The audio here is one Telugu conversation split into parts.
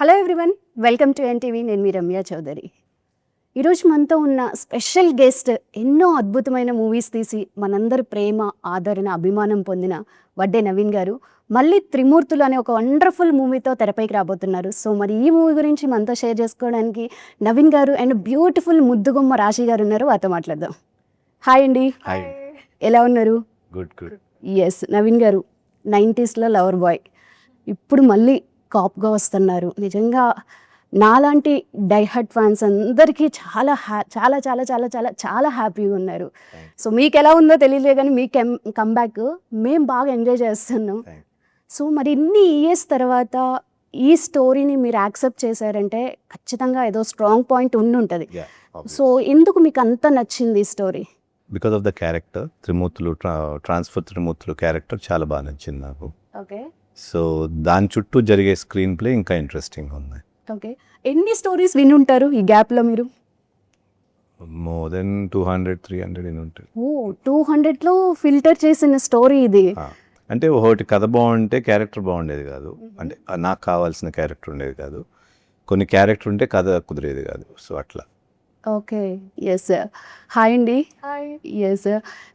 Hello everyone, welcome to NTV. నేను మీ రమ్య చౌదరి. ఈరోజు మనతో ఉన్న స్పెషల్ గెస్ట్ ఎన్నో అద్భుతమైన మూవీస్ తీసి మనందరి ప్రేమ, ఆదరణ, అభిమానం పొందిన వడ్డే నవీన్ గారు మళ్ళీ త్రిమూర్తులు అనే ఒక వండర్ఫుల్ మూవీతో తెరపైకి రాబోతున్నారు. సో మరి ఈ మూవీ గురించి మనతో షేర్ చేసుకోవడానికి నవీన్ గారు అండ్ బ్యూటిఫుల్ ముద్దుగుమ్మ రాశి గారు ఉన్నారు. వారితో మాట్లాడదాం. హాయ్ అండి. హాయ్. ఎలా ఉన్నారు? Good good. ఎస్, నవీన్ గారు 90sలో లవర్ బాయ్, ఇప్పుడు మళ్ళీ కాప్గా వస్తున్నారు. నిజంగా నాలాంటి డైహర్ట్ ఫ్యాన్స్ అందరికీ చాలా చాలా చాలా చాలా చాలా చాలా హ్యాపీగా ఉన్నారు. సో మీకు ఎలా ఉందో తెలియలే కానీ మీ కమ్బ్యాక్ మేము బాగా ఎంజాయ్ చేస్తున్నాం. సో మరి ఇన్ని ఇయర్స్ తర్వాత ఈ స్టోరీని మీరు యాక్సెప్ట్ చేశారంటే ఖచ్చితంగా ఏదో స్ట్రాంగ్ పాయింట్ ఉండుంటుంది. సో ఎందుకు మీకు అంత నచ్చింది ఈ story? Because of the character Trimurthulu, transfer Trimurthulu character చాలా బాగా నచ్చింది నాకు. ఓకే. సో దాని చుట్టూ జరిగే స్క్రీన్ ప్లే ఇంకా ఇంట్రెస్టింగ్ ఉంది. ఓకే. ఎన్ని స్టోరీస్ వినుంటారు ఈ గ్యాప్లో మీరు? మోర్ దెన్ 200-300 అని ఉంటుంది. 200లో ఫిల్టర్ చేసిన స్టోరీ ఇది. అంటే ఒకటి కథ బాగుంటే క్యారెక్టర్ బాగుండేది కాదు, అంటే నాకు కావాల్సిన క్యారెక్టర్ ఉండేది కాదు. కొన్ని క్యారెక్టర్ ఉంటే కథ కుదిరేది కాదు. సో అట్లా. ఓకే. ఎస్. హాయ్ అండి. ఎస్.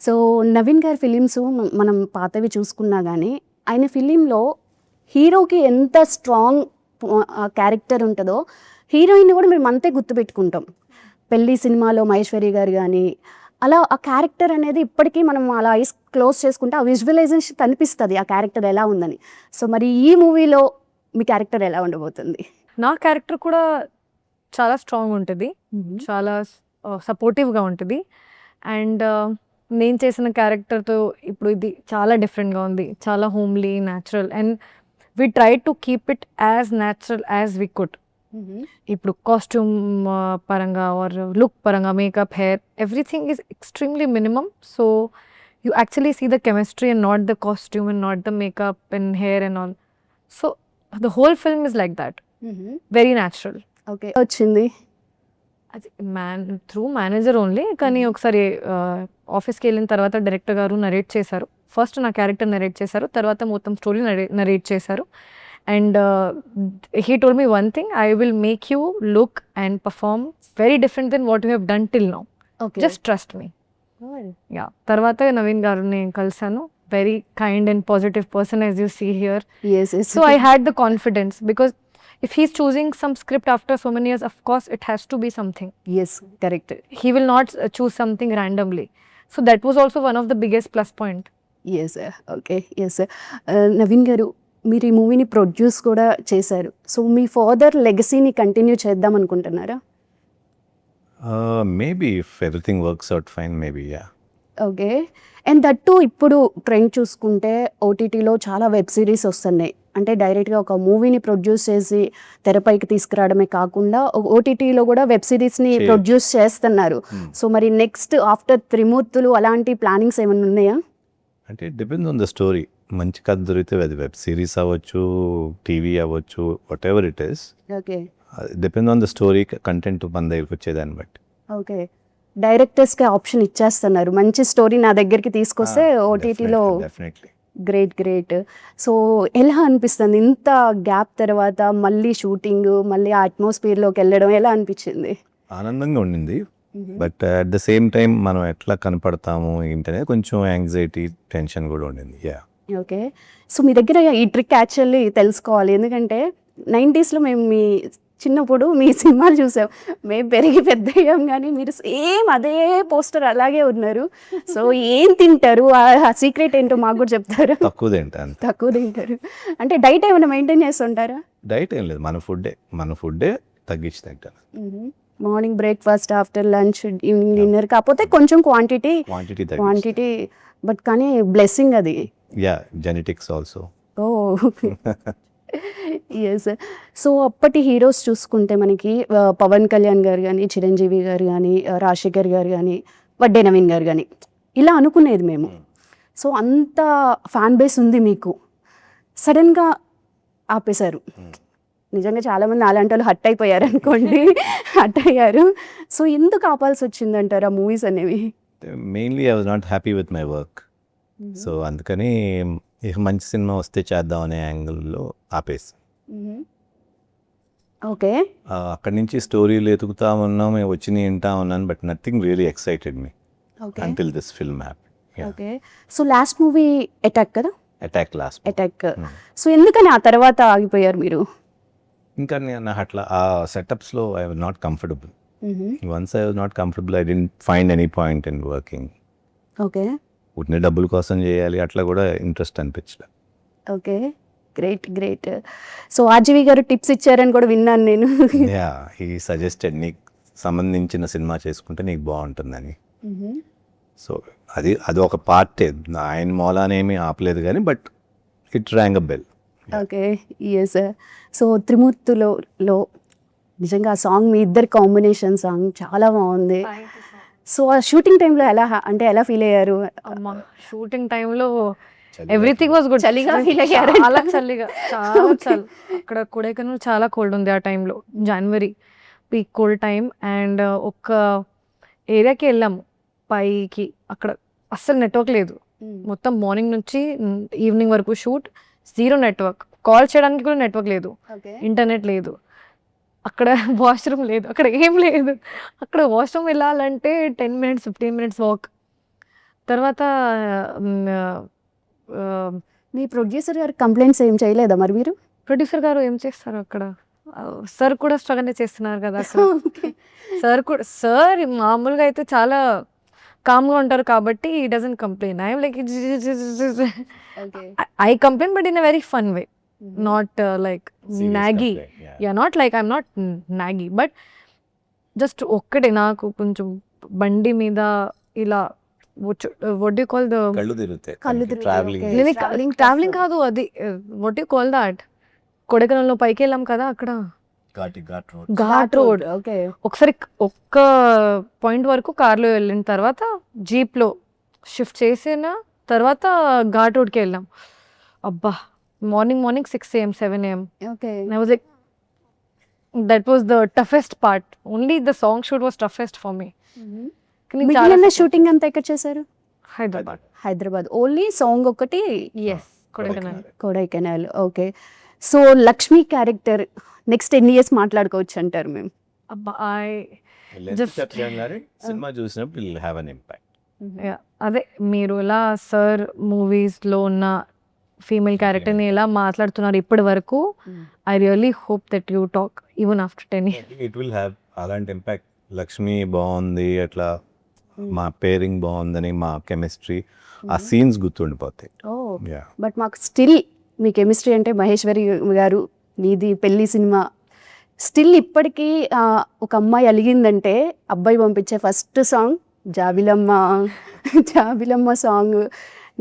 సో నవీన్ గారి ఫిలిమ్స్ మనం పాతవి చూసుకున్నా కానీ ఆయన ఫిలింలో హీరోకి ఎంత స్ట్రాంగ్ క్యారెక్టర్ ఉంటుందో హీరోయిన్ని కూడా మేము అంతే గుర్తుపెట్టుకుంటాం. పెళ్ళి సినిమాలో మహేశ్వరి గారు కానీ అలా ఆ క్యారెక్టర్ అనేది ఇప్పటికీ మనం అలా ఐస్ క్లోజ్ చేసుకుంటే ఆ విజువలైజేషన్ కనిపిస్తుంది ఆ క్యారెక్టర్ ఎలా ఉందని. సో మరి ఈ మూవీలో మీ క్యారెక్టర్ ఎలా ఉండబోతుంది? నా క్యారెక్టర్ కూడా చాలా స్ట్రాంగ్ ఉంటుంది, చాలా సపోర్టివ్గా ఉంటుంది. అండ్ నేను చేసిన క్యారెక్టర్తో ఇప్పుడు ఇది చాలా డిఫరెంట్గా ఉంది, చాలా homely, natural. And we try to keep it as natural as we could. ఇప్పుడు కాస్ట్యూమ్ పరంగా ఆర్ లుక్ పరంగా, makeup, hair, everything is extremely minimum. So you actually see the chemistry and not the costume and not the makeup and hair and all. So the whole film is like that, very natural. Okay. వచ్చింది అది త్రూ మేనేజర్ ఓన్లీ. కానీ ఒకసారి ఆఫీస్కి వెళ్ళిన తర్వాత డైరెక్టర్ గారు నరేట్ చేశారు. ఫస్ట్ నా క్యారెక్టర్ నరేట్ చేశారు, తర్వాత మొత్తం స్టోరీ నరేట్ చేశారు. And he told me one thing, I will make you look and perform very different then what you have done till now. Just trust me. Yeah. తర్వాత నవీన్ గారిని కలిసాను. Very kind and positive person as you see here. So I had the confidence because if he's choosing some script after so many years, of course it has to be something. Yes, correct. He will not choose something randomly. So that was also one of the biggest plus point. Yes, okay. Yes, Naveen గారు మీరు ఈ మూవీని ప్రొడ్యూస్ కూడా చేశారు. సో మీ ఫాదర్ లెగసీని కంటిన్యూ చేద్దాం అనుకుంటున్నారా? Maybe if everything works out fine, maybe. Yeah. Okay. And that ఇప్పుడు ట్రెండ్ చూసుకుంటే ఓటీటీలో చాలా వెబ్ సిరీస్ వస్తున్నాయి. అంటే డైరెక్ట్గా ఒక మూవీని ప్రొడ్యూస్ చేసి తెరపైకి తీసుకురావడమే కాకుండా ఓటీటీలో కూడా వెబ్ సిరీస్ని ప్రొడ్యూస్ చేస్తున్నారు. సో మరి నెక్స్ట్ ఆఫ్టర్ త్రిమూర్తులు అలాంటి ప్లానింగ్స్ ఏమైనా ఉన్నాయా? అంటే డిపెండ్స్ ఆన్ ద స్టోరీ. మంచి కథ దొరికితే అది వెబ్ సిరీస్ అవ్వచ్చు, టీవీ అవ్వచ్చు, what ever it is. Okay. Depend on the story, content మన దగ్గరికి వచ్చేదాన్ని బట్టి. ఓకే. డైరెక్టర్స్కి ఆప్షన్ ఇచ్చేస్తున్నారు, మంచి స్టోరీ నా దగ్గరికి తీసుకొస్తే ఓటీటీలో. డెఫినెట్లీ. గ్రేట్. సో ఎలా అనిపిస్తుంది ఇంత గ్యాప్ తర్వాత మళ్ళీ షూటింగ్, మళ్ళీ ఆ అట్మాస్ఫియర్లోకి వెళ్ళడం ఎలా అనిపించింది? ఆనందంగా ఉండింది, but at the same time మనం ఎట్లా కనపడతాము ఏంటనేది కొంచెం యాంగ్జైటీ, టెన్షన్ కూడా ఉండింది. యా. ఓకే. సో మీ దగ్గర ఈ ట్రిక్ యాక్చువల్లీ తెలుసుకోవాలి, ఎందుకంటే 90sలో మేము మీ చిన్నప్పుడు మీ సినిమాలు చూసాం, మేము పెరిగి పెద్ద అయ్యాం, కానీ మీరు సేమ్ అదే పోస్టర్ అలాగే ఉన్నారు. సో ఏం తింటారు, ఆ సీక్రెట్ ఏంటో మాకు కూడా చెప్తారా? తక్కువ తింటారు. అంటే డైట్ ఏమైనా మెయింటైన్ చేస్తుంటారా? డైట్ ఏం లేదు, మన ఫుడ్డే తగ్గించి తింటాను. Morning breakfast, after lunch, evening dinner, కాకపోతే కొంచెం క్వాంటిటీ, బట్ కానీ బ్లెస్సింగ్ అది. Yeah, genetics also. Oh. Yes. So అప్పటి హీరోస్ చూసుకుంటే మనకి పవన్ కళ్యాణ్ గారు కానీ, చిరంజీవి గారు కానీ, రాజశేఖర్ గారు కానీ, వడ్డే నవీన్ గారు కానీ ఇలా అనుకునేది మేము. సో అంత ఫ్యాన్ బేస్ ఉంది మీకు, సడన్గా ఆపేశారు. నిజంగా చాలామంది అలాంటి వాళ్ళు హట్ అయిపోయారు అనుకోండి. హట్ అయ్యారు. సో ఎందుకు ఆపాల్సి వచ్చిందంటారు ఆ మూవీస్ అనేవి? Mainly I was not happy with my work. So అందుకని మంచి సినిమా వస్తే చేద్దాం అనే యాంగిల్లో ఆపేసి. ఓకే. అక్కడి నుంచి స్టోరీలు ఎతుకుతా ఉన్నాం, వచ్చినాయి వింటా ఉన్నాను, but nothing really excited me okay. Until this film happen. Okay. So last movie attack కదా? Attack last. అటాక్. సో ఎందుకని ఆ తర్వాత ఆగిపోయారు మీరు? ఇంకా నాకు అట్లా ఆ సెటప్స్లో I was not comfortable. Once I was not comfortable, I didn't find any point in working. Okay. ఉట్టిన డబ్బుల కోసం చేయాలి అట్లా కూడా ఇంట్రెస్ట్ అనిపించలేదు. Okay. Great great. So RGV గారు టిప్స్ ఇచ్చారని కూడా విన్నాను నేను. యా, హీ సజెస్టెడ్ నీకు సంబంధించిన సినిమా చేసుకుంటే నీకు బాగుంటుందని. సో అది ఒక పార్టే, ఆయన మూలానేమి ఆపలేదు కానీ, but it rang a bell. Okay. Yes. So త్రిమూర్తులో నిజంగా ఆ సాంగ్ మీ ఇద్దరి కాంబినేషన్ సాంగ్ చాలా బాగుంది. సో ఆ షూటింగ్ టైంలో ఎలా ఫీల్ అయ్యారు? అమ్మ షూటింగ్ టైంలో ఎవ్రీథింగ్ వాజ్ గుడ్. చలిగా feel అయ్యారా? చాలా చలిగా, చాలా చలి. అక్కడ కొడైకెనాల్ చాలా కోల్డ్ ఉంది ఆ టైంలో, జనవరి పీక్ కోల్డ్ టైం. అండ్ ఒక ఏరియాకి వెళ్ళాము పైకి, అక్కడ అస్సలు నెట్వర్క్ లేదు. మొత్తం మార్నింగ్ నుంచి ఈవినింగ్ వరకు షూట్, జీరో నెట్వర్క్, కాల్ చేయడానికి కూడా నెట్వర్క్ లేదు, ఓకే. ఇంటర్నెట్ లేదు, అక్కడ వాష్రూమ్ లేదు, అక్కడ ఏం లేదు. అక్కడ వాష్రూమ్ వెళ్ళాలంటే 10 minutes 15 minutes వాక్. తర్వాత మీ ప్రొడ్యూసర్ గారు కంప్లైంట్స్ ఏం చేయలేదా మరి మీరు? ప్రొడ్యూసర్ గారు ఏం చేస్తారు అక్కడ? సార్ కూడా స్ట్రగల్ చేస్తున్నారు కదా అక్కడ. సార్ మామూలుగా అయితే చాలా కామ్గా ఉంటారు కాబట్టి ఈ doesn't complain. I'm like I complain but in a very fun way, not like Nagi. Not like I'm not Nagi, but just ఒక్కటే నాకు కొంచెం బండి మీద ఇలా what do you call the కళ్ళు తిరుగుతాయి. కళ్ళు తిరుగుతాయి, ట్రావెలింగ్ okay. ట్రావెలింగ్ కాదు అది, what do you call that? కొడైకెనాల్లో పైకి వెళ్ళాం కదా, అక్కడ ఘాట్ రోడ్. ఓకే. ఒకసారి ఒక్క పాయింట్ వరకు కార్లో వెళ్ళిన తర్వాత జీప్లో షిఫ్ట్ చేసిన తర్వాత ఘాట్ రోడ్కి వెళ్ళాం. అబ్బా, morning 6 AM 7 AM. Okay. I was like, that was the toughest part. Only the song shoot was toughest for me. మిగిలిన షూటింగ్ అంతా ఎక్కడ చేశారు? హైదరాబాద్. ఓన్లీ సాంగ్ ఒకటి yes, Kodaikanal. Kodaikanal. Okay. So Lakshmi character next ఎన్ని ఇయర్స్ మాట్లాడుకోవచ్చు అంటారు మేము? అబ్బా, సినిమా చూసినప్పుడు విల్ హ్యావ్ అన్ ఇంపాక్ట్. అదే మీరు ఇలా సార్ మూవీస్లో ఉన్న ఫీమేల్ క్యారెక్టర్ని ఎలా మాట్లాడుతున్నారు ఇప్పటి వరకు, I really hope that you talk even after 10 years. It will have అలాంటి ఇంపాక్ట్. లక్ష్మి బాగుంది, అట్లా మా పేరింగ్ బాగుందని, మా కెమిస్ట్రీ, ఆ సీన్స్ గుర్తుండిపోతాయి. బట్ మాకు స్టిల్ మీ కెమిస్ట్రీ అంటే మహేశ్వరి గారు మీది పెళ్లి సినిమా స్టిల్ ఇప్పటికీ ఒక అమ్మాయి అలిగిందంటే అబ్బాయి పంపించే ఫస్ట్ సాంగ్ జాబిలమ్మ సాంగ్.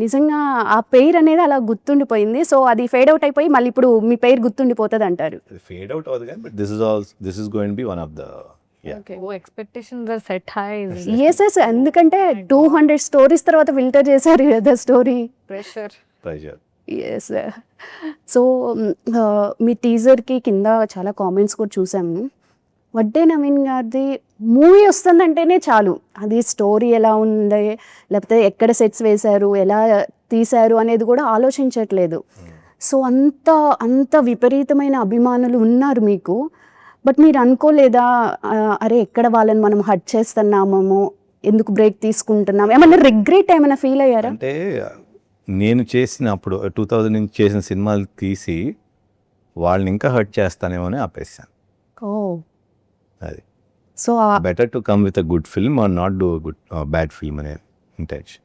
నిజంగా ఆ పేరు అనేది అలా గుర్తుండిపోయింది. సో అది ఫేడ్ అవుట్ అయిపోయి మళ్ళీ ఇప్పుడు మీ పేరు గుర్తుండిపోతుంది అంటారు. ఫేడ్ అవుట్ అవుతుంది కానీ, but this is going to be one of the expectations are set high. Yes, ఎందుకంటే 200 స్టోరీస్ తర్వాత ఫిల్టర్ చేశారు కదా స్టోరీ. ప్రెషర్. ఎస్. సో మీ టీజర్కి కింద చాలా కామెంట్స్ కూడా చూసాము. వడ్డే నవీన్ గారిది మూవీ వస్తుందంటేనే చాలు, అది స్టోరీ ఎలా ఉంది, లేకపోతే ఎక్కడ సెట్స్ వేశారు, ఎలా తీశారు అనేది కూడా ఆలోచించట్లేదు. సో అంత విపరీతమైన అభిమానులు ఉన్నారు మీకు. బట్ మీరు అనుకోలేదా, అరే ఎక్కడ వాళ్ళని మనం హర్ట్ చేస్తున్నామేమో, ఎందుకు బ్రేక్ తీసుకుంటున్నాం, ఏమన్నా రిగ్రెట్ ఏమైనా ఫీల్ అయ్యారా? అంటే నేను చేసినప్పుడు 2000 నుంచి చేసిన సినిమాలు తీసి వాళ్ళని ఇంకా హర్ట్ చేస్తానేమో అని ఆపేసాను. అది so better to come with a good film or not do good bad film అనే ఇంటెన్షన్.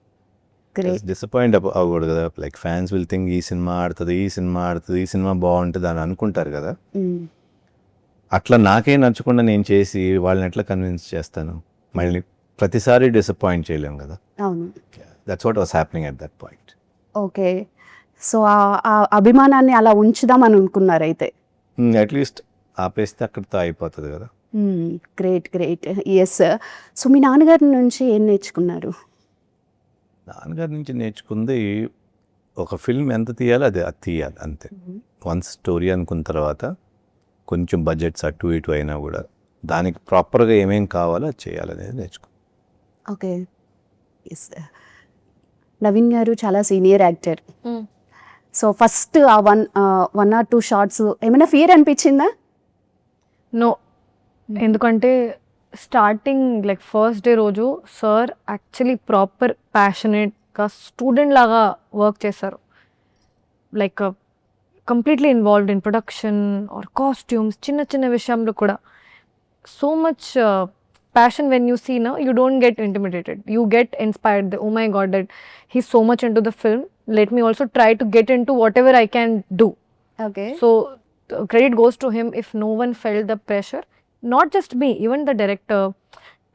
డిసప్పాయింట్ అవ్వకూడదు కదా. లైక్ ఫ్యాన్స్ విల్ థింక్ ఈ సినిమా ఆడుతుంది, ఈ సినిమా బాగుంటుంది అని అనుకుంటారు కదా. అట్లా నాకే నచ్చకుండా నేను చేసి వాళ్ళని ఎట్లా కన్విన్స్ చేస్తాను? మళ్ళీ ప్రతిసారి డిసప్పాయింట్ చేయలేము కదా. అవును, that's what was happening at that point. Okay. So ఆ అభిమానాన్ని అలా ఉంచుదామని అనుకున్నారు అయితే? అట్లీస్ట్ ఆపేస్తే అక్కడితో అయిపోతుంది కదా. గ్రేట్. ఎస్. సో మీ నాన్నగారి నుంచి ఏం నేర్చుకున్నారు? నాన్నగారి నుంచి నేర్చుకుంది, ఒక ఫిల్మ్ ఎంత తీయాలో అది తీయాలి అంతే. వన్స్ స్టోరీ అనుకున్న తర్వాత కొంచెం బడ్జెట్స్ అటు ఇటు అయినా కూడా దానికి ప్రాపర్గా ఏమేం కావాలో అది చేయాలనేది నేర్చుకో. ఓకే. ఎస్. నవీన్ గారు చాలా సీనియర్ యాక్టర్. సో ఫస్ట్ ఆ 1 or 2 షార్ట్స్ ఏమైనా ఫియర్ అనిపించిందా? నో, ఎందుకంటే స్టార్టింగ్ లైక్ ఫస్ట్ డే రోజు సార్ యాక్చువల్లీ ప్రాపర్ ప్యాషనేట్గా స్టూడెంట్ లాగా వర్క్ చేశారు. Like completely involved in production or costumes, చిన్న చిన్న విషయంలో కూడా so much passion. When you see now you don't get intimidated, you get inspired. Oh my god, that he's so much into the film, let me also try to get into whatever I can do. Okay. So credit goes to him if no one felt the pressure, not just me, even the director,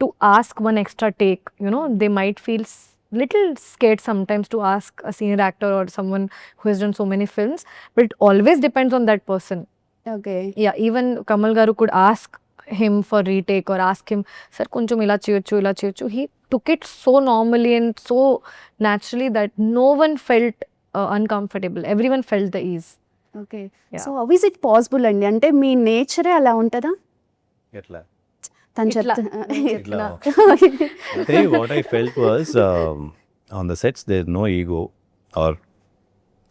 to ask one extra take. You know, they might feel little scared sometimes to ask a senior actor or someone who has done so many films, but it always depends on that person. Okay. Yeah, even Kamal garu could ask him for retake or ask him, sir koncham ila cheyochu. He took it so normally and so naturally that no one felt uncomfortable. Everyone felt the ease. Okay. Yeah. So how is it possible అండి? అంటే మీ నేచరే అలా ఉంటుందా? ఎట్లా తను ఇట్లా. ఇట్లా అంటే what I felt was on the sets there no ego or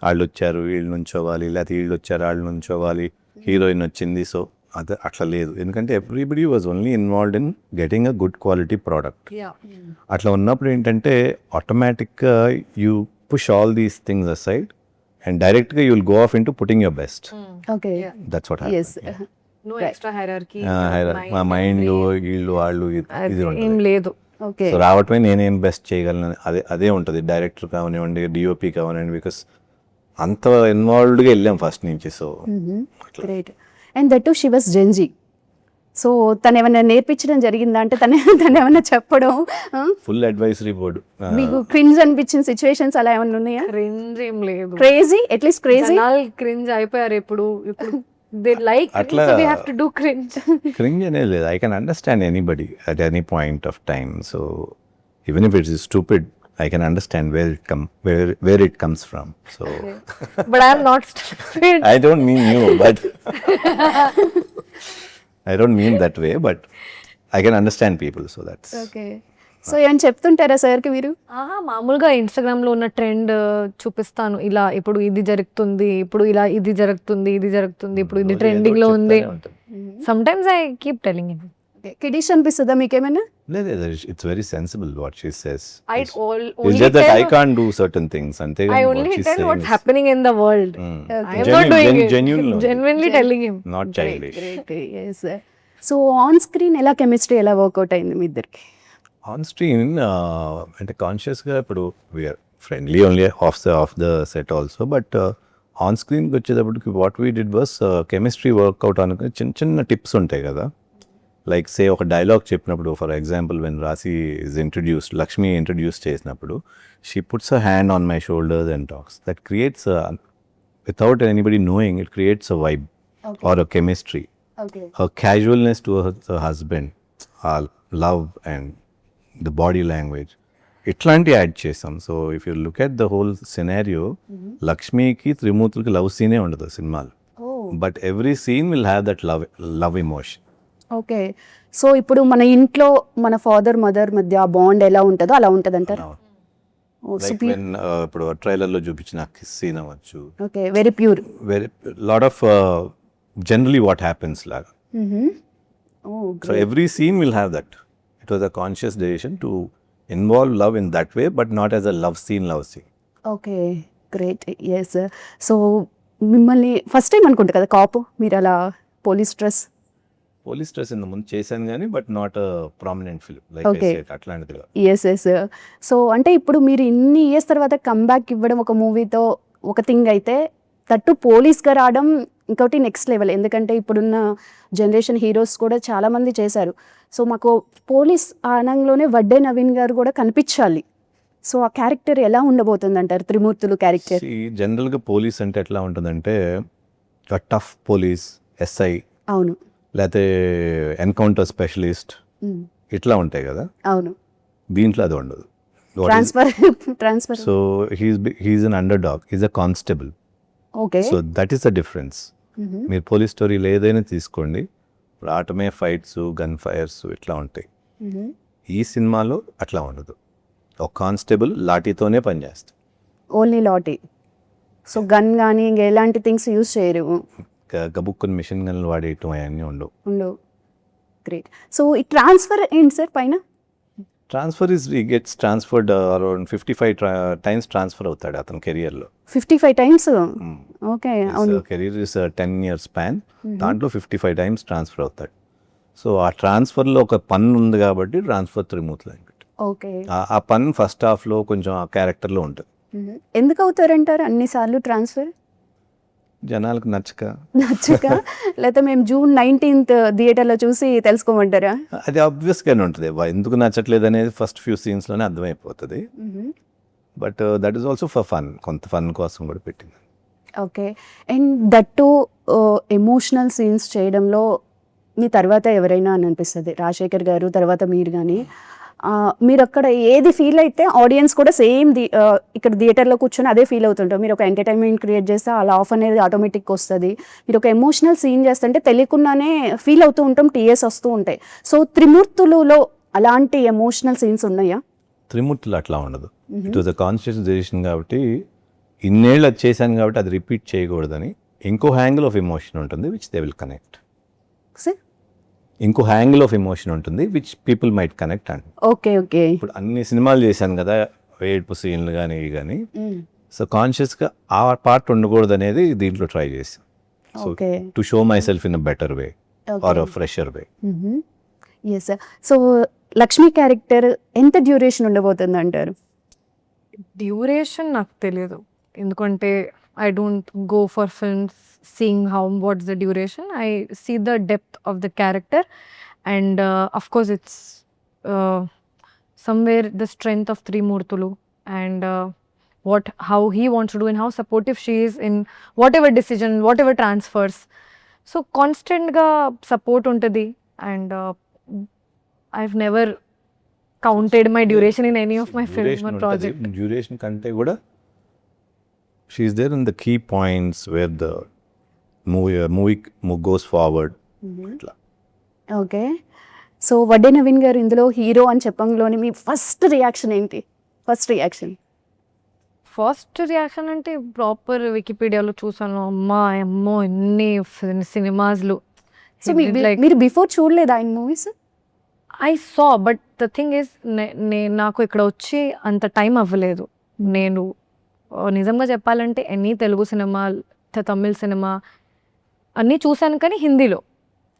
వాళ్ళు వచ్చారు వీళ్ళు నుంచోవాలి, లేకపోతే వీళ్ళు వచ్చారు వాళ్ళు నుంచోవాలి, హీరోయిన్ వచ్చింది, సో అదే అట్లా లేదు. ఎందుకంటే everybody was only involved in getting a good quality product. Yeah. అట్లా ఉన్నప్పుడు ఏంటంటే ఆటోమేటిక్గా you push all these things aside and డైరెక్ట్గా you will go off in to putting your best. Okay. That's what yes. No Right. extra hierarchy. మా మైండ్ వీళ్ళు వాళ్ళు ఇది ఏం ఉంటుంది. లేదు. ఓకే. సో రావటమే నేనేం బెస్ట్ చేయగలను అదే ఉంటుంది. డైరెక్టర్ కానివ్వండి, డిఓపి కానివ్వండి, బికాస్ అంత ఇన్వాల్వ్డ్గా వెళ్ళాం ఫస్ట్ నుంచి. So great. And that to she was Gen Z. So తను ఏమైనా నేర్పించడం జరిగిందా? అంటే తను ఏమైనా చెప్పడం ఫుల్ అడ్వైజరీ బోర్డు. మీకు క్రింజ్ అనిపించిన సిచ్యువేషన్స్ అలా ఏమైనా ఉన్నాయా? క్రింజ్ ఏం లేదు. Crazy, at least crazy. జనాలు క్రింజ్ అయిపోయారు ఇప్పుడు. దే లైక్ అట్లా so we have to do cringe. Cringe అనేది లేదు. I can understand anybody at any point of time. So even if it's stupid I can understand where it comes from. So But I am not stupid. I don't mean you, but I don't mean that way, but I can understand people. So that's okay. So ఏమైనా చెప్తుంటారా సార్కి మీరు? మామూలుగా ఇన్స్టాగ్రామ్ లో ఉన్న ట్రెండ్ చూపిస్తాను. ఇలా ఇప్పుడు ఇది జరుగుతుంది, ఇప్పుడు ఇలా ఇది జరుగుతుంది, ఇప్పుడు ఇది ట్రెండింగ్ లో ఉంది. Some times I keep telling him. Kiddish అనిపిస్తుందా మీకేమైనా? లేదు, it's very sensible what she says. It's only just that I tell- can't do certain things. Ante I what only she's tell saying what's is happening in the world. I am not doing it. Genuinely telling him. Not childish. Yes. So on screen ఎలా కెమిస్ట్రీ ఎలా వర్కౌట్ అయింది మీ ఇద్దరికి? ఆన్ స్క్రీన్ అంటే కాన్షియస్గా ఇప్పుడు we are friendly only off the set also, but on స్క్రీన్కి వచ్చేటప్పటికి what we did was chemistry work out అనుకుని చిన్న చిన్న టిప్స్ ఉంటాయి కదా. లైక్ సే ఒక డైలాగ్ చెప్పినప్పుడు, for example when Rashi is introduced, Lakshmi introduce చేసినప్పుడు she puts a hand on my shoulders and talks. That creates without anybody knowing, it creates a vibe or a chemistry. Okay. Her casualness to her husband, her love and the body language, ఇట్లాంటి యాడ్ చేసాం. So if you look at the whole scenario, లక్ష్మికి త్రిమూర్తులకి లవ్ సీనే ఉండదు సినిమాలో, but every scene will have that love emotion. Okay. So ఇప్పుడు మన ఇంట్లో మన ఫాదర్ మదర్ మధ్య ఆ బాండ్ ఎలా ఉంటుందో అలా ఉంటుంది అంటారు. లైక్ వెన్ ఇప్పుడు ట్రైలర్లో చూపించిన కిస్ సీన్ అవ్వచ్చు, okay, very pure. Very lot of generally what happens లాగా. So every scene will have that. It was a conscious decision to involve love in that way, but not as a love scene. Okay, great. Yes. So మిమ్మల్ని ఫస్ట్ టైం అనుకుంటా కదా కాపు, మీరు అలా పోలీస్ డ్రెస్? పోలీస్ డ్రెస్ ఇంత ముందు చేశాను కానీ, but not prominent film like Okay. అట్లాంటిదిగా. ఎస్. ఎస్. సో అంటే ఇప్పుడు మీరు ఇన్ని ఇయర్స్ తర్వాత కంబ్యాక్ ఇవ్వడం ఒక మూవీతో ఒక థింగ్ అయితే, తట్టు పోలీస్గా రావడం ఇంకోటి నెక్స్ట్ లెవెల్. ఎందుకంటే ఇప్పుడున్న జనరేషన్ హీరోస్ కూడా చాలామంది చేశారు. సో మాకు పోలీస్ ఆనంలోనే వడ్డే నవీన్ గారు కూడా కనిపించాలి. సో ఆ క్యారెక్టర్ ఎలా ఉండబోతుంది అంటారు, త్రిమూర్తులు క్యారెక్టర్? జనరల్గా పోలీస్ అంటే ఎట్లా ఉంటుందంటే టఫ్ పోలీస్, ఎస్ఐ, అవును లేకపోతే ఎన్కౌంటర్ స్పెషలిస్ట్, ఇట్లా ఉంటాయి కదా. అవును. దీంట్లో అది ఉండదు. Transfer. So he's an underdog, he's a constable. Okay. So that is the difference. మీరు పోలీస్ స్టోరీలు ఏదైనా తీసుకోండి, ఇప్పుడు ఆటమే ఫైట్స్, గన్ ఫైర్స్ ఇట్లా ఉంటాయి. ఈ సినిమాలో అట్లా ఉండదు. ఒక కానిస్టేబుల్ లాఠీతోనే పనిచేస్తాడు. ఓన్లీ లాటీ. సో గన్ కానీ ఇంకా ఎలాంటి థింగ్స్ యూజ్ చేయరు. లైక్ గబుక్కుని మిషన్ గన్లు వాడేయటం అవన్నీ ఉండవు. ఉండవు. గ్రేట్. సో ఈ ట్రాన్స్ఫర్ ఏంటి సార్ పైన? ట్రాన్స్ఫర్ ఇస్ ఈ gets transferred around 55 times transfer అవుతాడు అతని కెరియర్లో. 55 టైమ్స్. ఓకే. అవును. కెరీర్ ఇస్ 10 years స్పాన్, దాంట్లో 55 టైమ్స్ ట్రాన్స్ఫర్ అవుతాడు. సో ఆ ట్రాన్స్ఫర్లో ఒక పన్ ఉంది కాబట్టి ట్రాన్స్ఫర్ త్రిమూర్తులు అని పెట్టి, ఓకే. ఆ పన్ ఫస్ట్ హాఫ్లో కొంచెం ఆ క్యారెక్టర్లో ఉంటుంది. ఎందుకు అవుతారంటారు అన్నిసార్లు ట్రాన్స్ఫర్? జనాలకు నచ్చక, లేకపోతే మేము June 19th థియేటర్లో చూసి తెలుసుకోమంటారా? అది ఆబ్వియస్గానే ఉంటుంది. ఎందుకు నచ్చట్లేదు అనేది ఫస్ట్ ఫ్యూ సీన్స్లోనే అర్థమైపోతుంది. But that is also for fun, కొంత ఫన్ కోసం కూడా పెట్టింది. Okay. And that to emotional scenes చేయడంలో మీ తర్వాత ఎవరైనా అని అనిపిస్తుంది, రాజశేఖర్ గారు తర్వాత మీరు కానీ, మీరు అక్కడ ఏది ఫీల్ అయితే ఆడియన్స్ కూడా సేమ్ ఇక్కడ థియేటర్లో కూర్చొని అదే ఫీల్ అవుతుంటారు. మీరు ఒక ఎంటర్టైన్మెంట్ క్రియేట్ చేస్తే ఆ లాఫ్ అనేది ఆటోమేటిక్గా వస్తుంది. మీరు ఒక ఎమోషనల్ సీన్ చేస్తుంటే తెలియకుండానే ఫీల్ అవుతూ ఉంటాం, టీఎస్ వస్తూ ఉంటాయి. సో త్రిమూర్తులలో అలాంటి ఎమోషనల్ సీన్స్ ఉన్నాయా? త్రిమూర్తులు అట్లా ఉండదు. It was a conscious decision కాబట్టి, ఇన్నేళ్ళు అది చేశాను కాబట్టి అది రిపీట్ చేయకూడదని ఇంకో హ్యాంగిల్ ఆఫ్ ఎమోషన్ ఉంటుంది which they will connect. Sir ఇంకో హ్యాంగిల్ ఆఫ్ ఎమోషన్ ఉంటుంది which people might connect and. Okay. Okay. ఇప్పుడు అన్ని సినిమాలు చేశాను కదా, ఏడుపు సీన్లు కానీ ఇవి కానీ, సో కాన్షియస్గా ఆ పార్ట్ ఉండకూడదు అనేది దీంట్లో ట్రై చేశాను. So okay. To show myself in a better way or a fresher way. Yes sir. So Lakshmi character ఎంత డ్యూరేషన్ ఉండబోతుంది అంటారు? డ్యూరేషన్ నాకు తెలియదు, ఎందుకంటే I don't go for films seeing what's the duration. I see the depth of the character, and of course it's somewhere the strength of Trimurtulu, and how he wants to do and how supportive she is in whatever decision, whatever transfers. So constant ga support untadi, and I've never counted my duration in any of my films or project. Duration కంటే కూడా she is there in the key points where the movie goes forward. ఇట్లా. ఓకే. సో వడ్డే నవీన్ గారు ఇందులో హీరో అని చెప్పంలోని మీ ఫస్ట్ రియాక్షన్ ఏంటి? ఫస్ట్ రియాక్షన్ అంటే ప్రాపర్ వికీపీడియాలో చూసాను, అమ్మో ఎన్ని సినిమాస్లు. సో మీరు బిఫోర్ చూడలేదు ఆయన movies? I saw, but the thing is నాకు ఇక్కడ వచ్చి అంత టైం అవ్వలేదు. నేను నిజంగా చెప్పాలంటే ఎన్ని తెలుగు సినిమా, తమిళ్ సినిమా అన్నీ చూశాను, కానీ హిందీలో.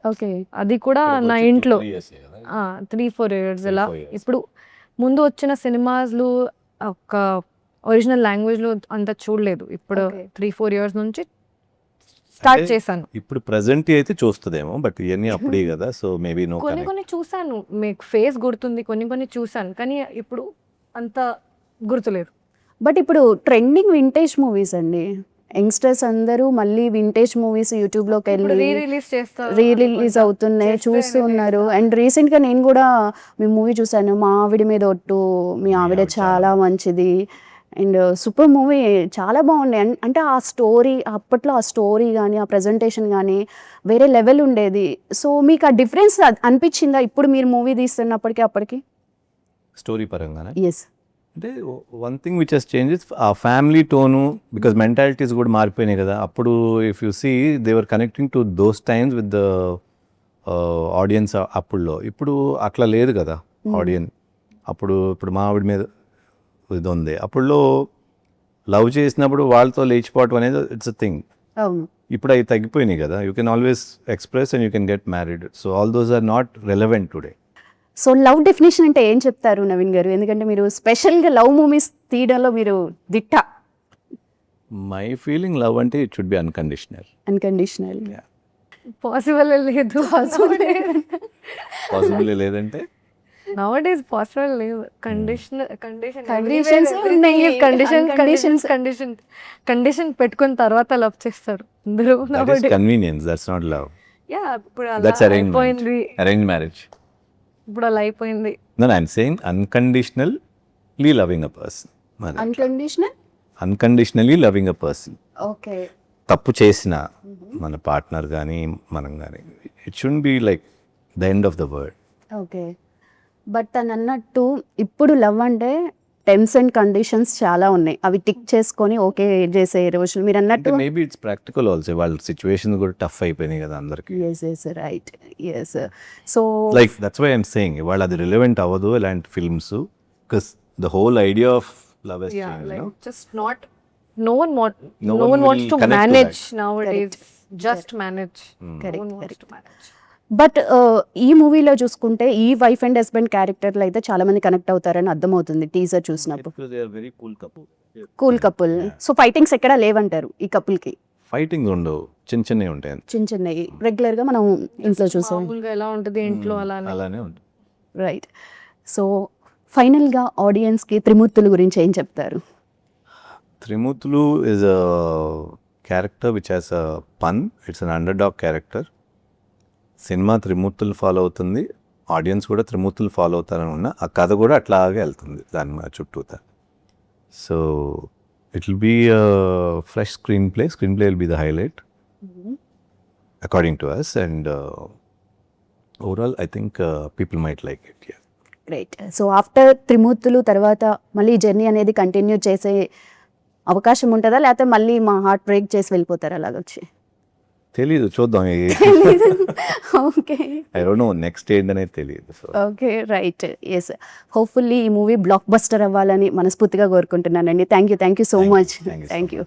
ఓకే. అది కూడా నా ఇంట్లో 3-4 years ఇలా. ఇప్పుడు ముందు వచ్చిన సినిమాస్లు ఒక ఒరిజినల్ లాంగ్వేజ్లో అంత చూడలేదు. ఇప్పుడు 3-4 years నుంచి స్టార్ట్ చేశాను. ఇప్పుడు ప్రజెంట్ అయితే చూస్తుందేమో, బట్ ఇవన్నీ అప్పుడే కదా, సో మేబీ నో. కొన్ని చూశాను, మీకు ఫేస్ గుర్తుంది, కొన్ని చూశాను, కానీ ఇప్పుడు అంత గుర్తులేదు. బట్ ఇప్పుడు ట్రెండింగ్ వింటేజ్ మూవీస్ అండి, యంగ్స్టర్స్ అందరూ మళ్ళీ వింటేజ్ మూవీస్ యూట్యూబ్లోకి వెళ్ళి రిలీజ్ అవుతున్నాయి, చూస్తూ ఉన్నారు. అండ్ రీసెంట్గా నేను కూడా మీ మూవీ చూశాను, మా ఆవిడ మీద ఒట్టు. మీ ఆవిడ చాలా మంచిది అండ్ సూపర్ మూవీ, చాలా బాగుండే. అంటే ఆ స్టోరీ, అప్పట్లో ఆ స్టోరీ కానీ ఆ ప్రజెంటేషన్ కానీ వేరే లెవెల్ ఉండేది. సో మీకు ఆ డిఫరెన్స్ అనిపించిందా ఇప్పుడు మీరు మూవీ తీస్తున్నప్పటికీ అప్పటికి? స్టోరీ పరంగానే ఎస్. అంటే one thing which he's changes ఆ ఫ్యామిలీ టోను, బికాజ్ మెంటాలిటీస్ కూడా మారిపోయినాయి కదా. అప్పుడు if you see they were connecting to those times with the audience అప్పుడులో. ఇప్పుడు అట్లా లేదు కదా ఆడియన్స్. ఇప్పుడు మా ఆవిడ మీద ఇది ఉంది, అప్పుడులో లవ్ చేసినప్పుడు వాళ్ళతో లేచిపోవటం అనేది ఇట్స్ అ థింగ్. ఇప్పుడు అవి తగ్గిపోయినాయి కదా. You can always express and you can get married. So all those are not relevant today. So love definition అంటే ఏం చెప్తారు నవీన్ గారు? ఎందుకంటే మీరు స్పెషల్గా లవ్ మూవీస్ తీయడంలో మీరు దిట్ట. మై ఫీలింగ్ లవ్ అంటే it should be unconditional. Possible లేదు. పాసిబుల్ లేదంటే నౌడేస్ పాసిబుల్ లేదు. కండిషన్ పెట్టుకున్న తర్వాత లవ్ చేస్తారు అందరూ. Convenience, that's not love. Yeah, ఇప్పుడు దట్స్ అరేంజ్మెంట్, అరేంజ్ మ్యారేజ్. ఇప్పుడు అలా అయిపోయింది. No, I'm saying unconditionally loving a person. Unconditionally loving a person. Okay. తప్పు చేసిన మన పార్ట్నర్ కానీ మనం కానీ, it should be like the end of the world. Okay. But తను అన్నట్టు ఇప్పుడు లవ్ అంటే టెర్మ్స్ అండ్ కండిషన్స్ చాలా ఉన్నాయి, అవి టిక్ చేసుకొని ఓకే చేసే రోజులు మీరు అంటే అన్నట్టు. మేబీ ఇట్స్ ప్రాక్టికల్ ఆల్సో, వాళ్ళ సిచ్యువేషన్ కూడా టఫ్ అయిపోయినాయి కదా అందరికి. Yes right yes. So like that's why I'm saying ఇవాళ అది రిలవెంట్ అవ్వదు ఇలాంటి films, because the whole idea of love is Yeah, change. like just not. No one No no one one wants will to connect to manage that. nowadays. Just manage. No Correct, one wants correct. to manage. But ఈ మూవీలో చూసుకుంటే ఈ వైఫ్ అండ్ హస్బెండ్ క్యారెక్టర్లు అయితే చాలా మంది కనెక్ట్ అవుతారని అర్థమవుతుంది టీజర్ చూసినప్పుడు. Because they are very cool couple. Cool couple. So fightings ఎక్కడా లేవంటారు ఈ కపుల్కి. ఫైటింగ్ ఉండవు, చిన్న చిన్నవి ఉంటాయి అంతే. చిన్న చిన్నవి రెగ్యులర్గా మనం ఇంట్లో చూసాం. మామూలుగా ఎలా ఉంటుంది ఇంట్లో అలానే. అలానే ఉంటుంది. రైట్. సో ఫైనల్గా ఆడియన్స్కి త్రిమూర్తుల గురించి ఏం చెప్తారు? త్రిమూర్తులు is a character which has a pun. It's an underdog character. Cinema Trimurthulu follow అవుతుంది, ఆడియన్స్ కూడా త్రిమూర్తులు ఫాలో అవుతారని ఉన్న ఆ కథ కూడా అట్లాగే వెళ్తుంది దాని చుట్టూతా. So it will be fresh screen play will be the highlight according to us, and overall I think people might like it. Right. So after Trimurtulu తర్వాత మళ్ళీ జర్నీ అనేది కంటిన్యూ చేసే అవకాశం ఉంటుందా, లేకపోతే మళ్ళీ మా హార్ట్ బ్రేక్ చేసి వెళ్ళిపోతారు అలాగొచ్చి? తెలీదు, చూద్దాం. Okay I don't know next ఏంటనేది తెలియదు. So okay right. Yes, hopefully ఈ మూవీ బ్లాక్ బస్టర్ అవ్వాలని మనస్ఫూర్తిగా కోరుకుంటున్నానండి. Thank you so much. Thank you so thank you.